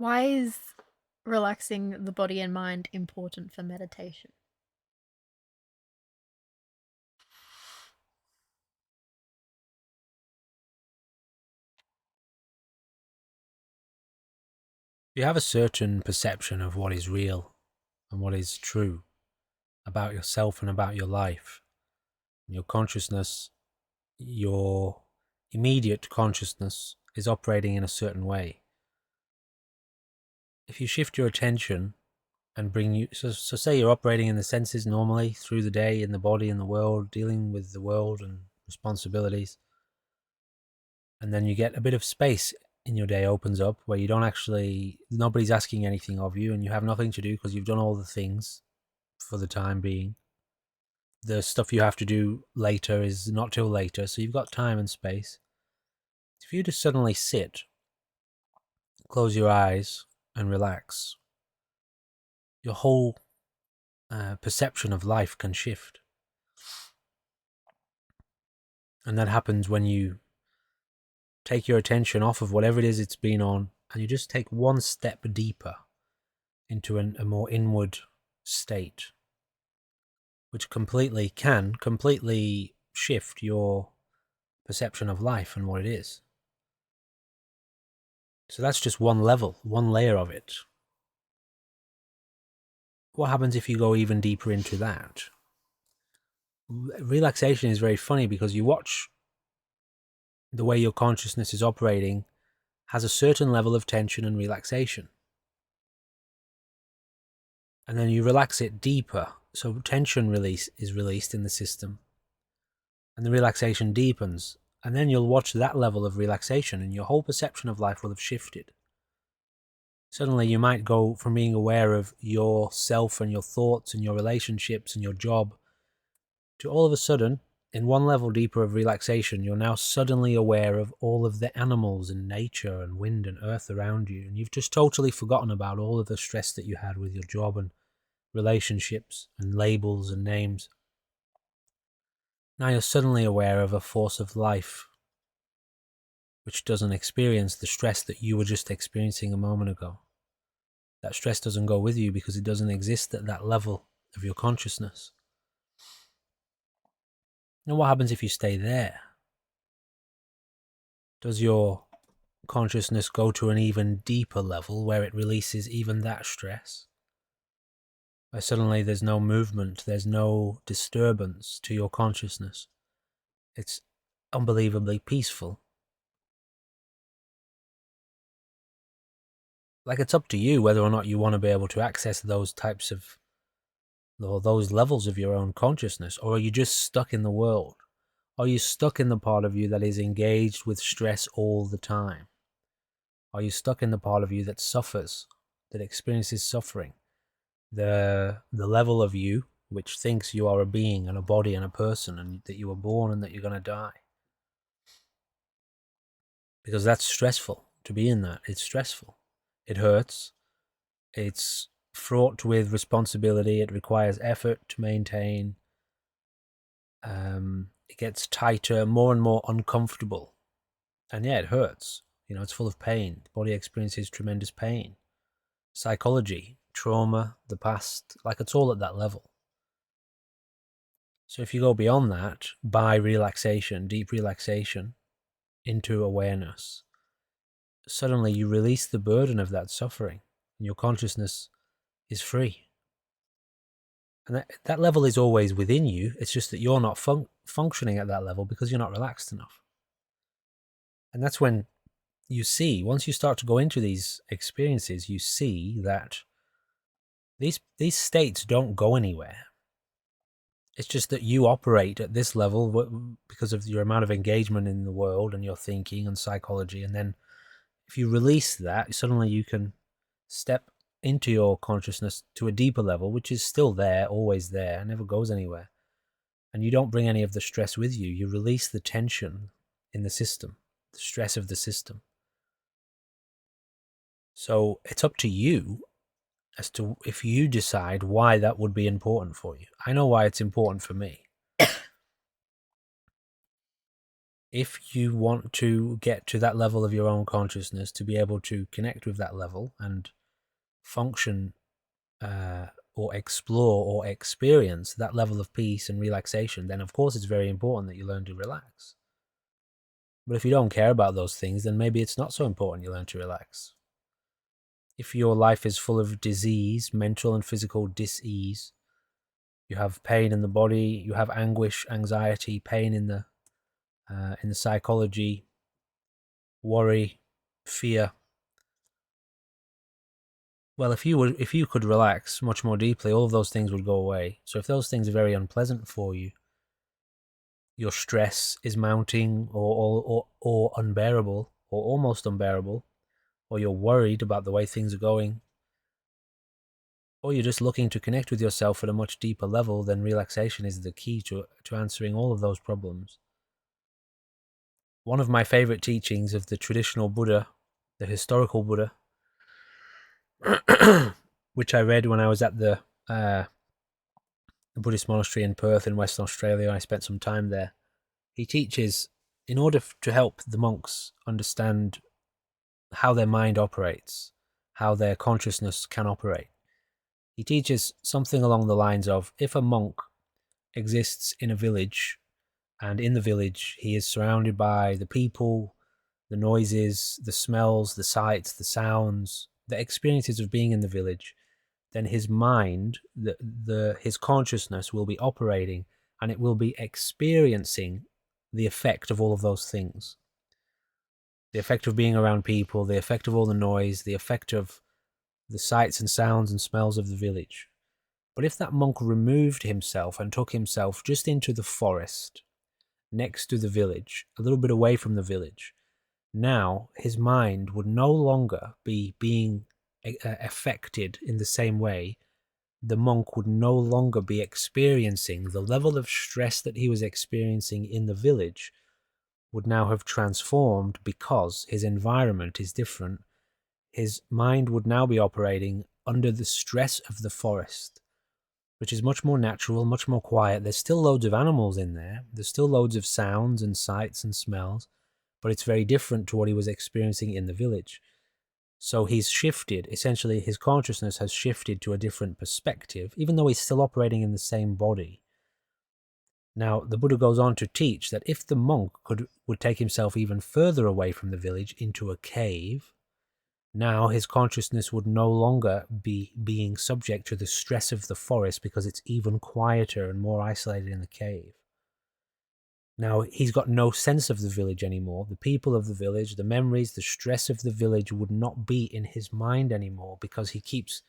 Why is relaxing the body and mind important for meditation? You have a certain perception of what is real and what is true about yourself and about your life. Your consciousness, your immediate consciousness is operating in a certain way. If you shift your attention and so say you're operating in the senses normally through the day in the body and the world, dealing with the world and responsibilities, and then you get a bit of space in your day opens up where you don't actually, nobody's asking anything of you and you have nothing to do because you've done all the things for the time being. The stuff you have to do later is not till later, so you've got time and space. If you just suddenly sit, close your eyes, and relax, your whole perception of life can shift. And that happens when you take your attention off of whatever it is it's been on, and you just take one step deeper into a more inward state, which can completely shift your perception of life and what it is. So that's just one level, one layer of it. What happens if you go even deeper into that? Relaxation is very funny because you watch the way your consciousness is operating has a certain level of tension and relaxation. And then you relax it deeper. So tension release is released in the system and the relaxation deepens. And then you'll watch that level of relaxation and your whole perception of life will have shifted. Suddenly you might go from being aware of yourself and your thoughts and your relationships and your job to all of a sudden, in one level deeper of relaxation, you're now suddenly aware of all of the animals and nature and wind and earth around you. And you've just totally forgotten about all of the stress that you had with your job and relationships and labels and names. Now you're suddenly aware of a force of life which doesn't experience the stress that you were just experiencing a moment ago. That stress doesn't go with you because it doesn't exist at that level of your consciousness. Now, what happens if you stay there? Does your consciousness go to an even deeper level where it releases even that stress? Where suddenly there's no movement, there's no disturbance to your consciousness. It's unbelievably peaceful. Like, it's up to you whether or not you want to be able to access those types of, or those levels of your own consciousness, or are you just stuck in the world? Are you stuck in the part of you that is engaged with stress all the time? Are you stuck in the part of you that suffers, that experiences suffering? The level of you which thinks you are a being and a body and a person and that you were born and that you're going to die. Because that's stressful to be in that. It's stressful. It hurts. It's fraught with responsibility. It requires effort to maintain. It gets tighter, more and more uncomfortable. And yeah, it hurts. You know, it's full of pain. The body experiences tremendous pain. Psychology, trauma, the past, like it's all at that level. So if you go beyond that by relaxation, deep relaxation into awareness, suddenly you release the burden of that suffering and your consciousness is free. And that level is always within you. It's just that you're not functioning at that level because you're not relaxed enough. And that's when you see, once you start to go into these experiences, you see that these states don't go anywhere. It's just that you operate at this level because of your amount of engagement in the world and your thinking and psychology. And then if you release that, suddenly you can step into your consciousness to a deeper level, which is still there, always there, never goes anywhere. And you don't bring any of the stress with you. You release the tension in the system, the stress of the system. So it's up to you as to if you decide why that would be important for you. I know why it's important for me. if you want to get to that level of your own consciousness, to be able to connect with that level and function or explore or experience that level of peace and relaxation, then of course it's very important that you learn to relax. But if you don't care about those things, then maybe it's not so important you learn to relax. If your life is full of disease, mental and physical dis-ease, you have pain in the body, you have anguish, anxiety, pain in the psychology, worry, fear. Well, if you could relax much more deeply, all of those things would go away. So if those things are very unpleasant for you, your stress is mounting or unbearable or almost unbearable, or you're worried about the way things are going, or you're just looking to connect with yourself at a much deeper level, then relaxation is the key to answering all of those problems. One of my favorite teachings of the traditional Buddha, the historical Buddha, which I read when I was at the Buddhist monastery in Perth in Western Australia. I spent some time there. He teaches, in order to help the monks understand how their mind operates, how their consciousness can operate, he teaches something along the lines of, if a monk exists in a village, and in the village he is surrounded by the people, the noises, the smells, the sights, the sounds, the experiences of being in the village, then his mind, his consciousness will be operating, and it will be experiencing the effect of all of those things. The effect of being around people, the effect of all the noise, the effect of the sights and sounds and smells of the village. But if that monk removed himself and took himself just into the forest, next to the village, a little bit away from the village, now his mind would no longer be being affected in the same way. The monk would no longer be experiencing the level of stress that he was experiencing in the village, would now have transformed because his environment is different. His mind would now be operating under the stress of the forest, which is much more natural, much more quiet. There's still loads of animals in there. There's still loads of sounds and sights and smells, but it's very different to what he was experiencing in the village. So he's shifted, essentially his consciousness has shifted to a different perspective, even though he's still operating in the same body. Now, the Buddha goes on to teach that if the monk would take himself even further away from the village into a cave, now his consciousness would no longer be being subject to the stress of the forest because it's even quieter and more isolated in the cave. Now, he's got no sense of the village anymore. The people of the village, the memories, the stress of the village would not be in his mind anymore because he keeps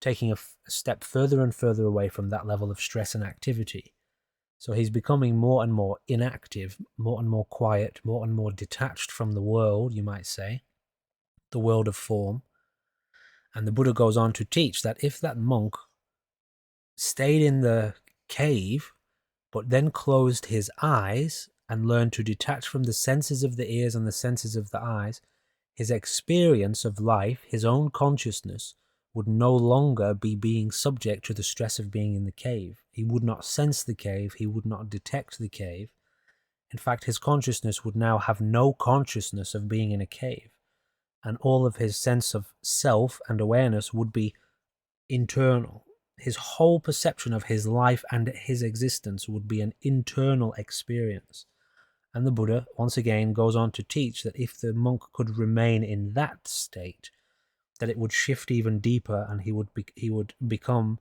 taking a step further and further away from that level of stress and activity. So he's becoming more and more inactive, more and more quiet, more and more detached from the world, you might say, the world of form. And the Buddha goes on to teach that if that monk stayed in the cave, but then closed his eyes and learned to detach from the senses of the ears and the senses of the eyes, his experience of life, his own consciousness, would no longer be being subject to the stress of being in the cave. He would not sense the cave, he would not detect the cave. In fact, his consciousness would now have no consciousness of being in a cave, and all of his sense of self and awareness would be internal. His whole perception of his life and his existence would be an internal experience. And the Buddha, once again, goes on to teach that if the monk could remain in that state, that it would shift even deeper, and he would become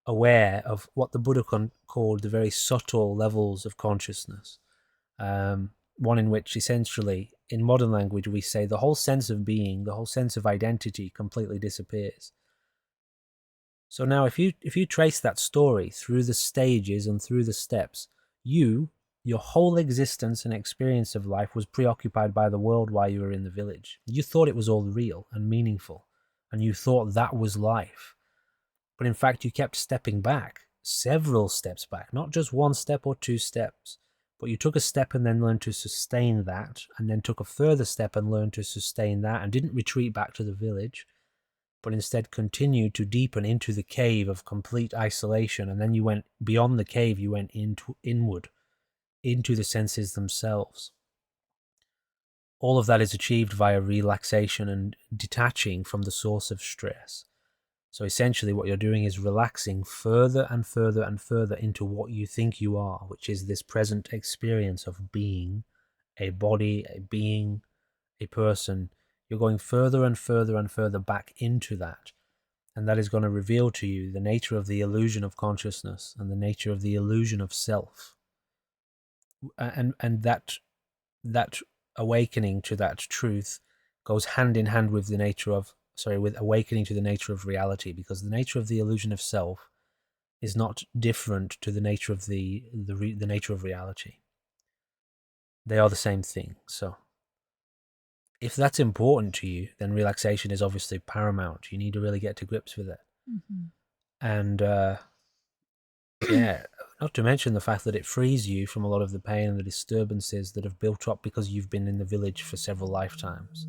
aware of what the Buddha called the very subtle levels of consciousness. One in which essentially, in modern language, we say the whole sense of being, the whole sense of identity completely disappears. So now if you trace that story through the stages and through the steps, your whole existence and experience of life was preoccupied by the world while you were in the village. You thought it was all real and meaningful, and you thought that was life. But in fact, you kept stepping back, several steps back, not just one step or two steps, but you took a step and then learned to sustain that, and then took a further step and learned to sustain that, and didn't retreat back to the village, but instead continued to deepen into the cave of complete isolation. And then you went beyond the cave, you went inward, into the senses themselves. all of that is achieved via relaxation and detaching from the source of stress. So essentially what you're doing is relaxing further and further and further into what you think you are, which is this present experience of being a body, a being, a person. You're going further and further and further back into that. And that is going to reveal to you the nature of the illusion of consciousness and the nature of the illusion of self. And that awakening to that truth goes hand in hand with with awakening to the nature of reality, because the nature of the illusion of self is not different to the nature of the nature of reality. They are the same thing. So if that's important to you, then relaxation is obviously paramount. You need to really get to grips with it. Mm-hmm. And yeah, not to mention the fact that it frees you from a lot of the pain and the disturbances that have built up because you've been in the village for several lifetimes.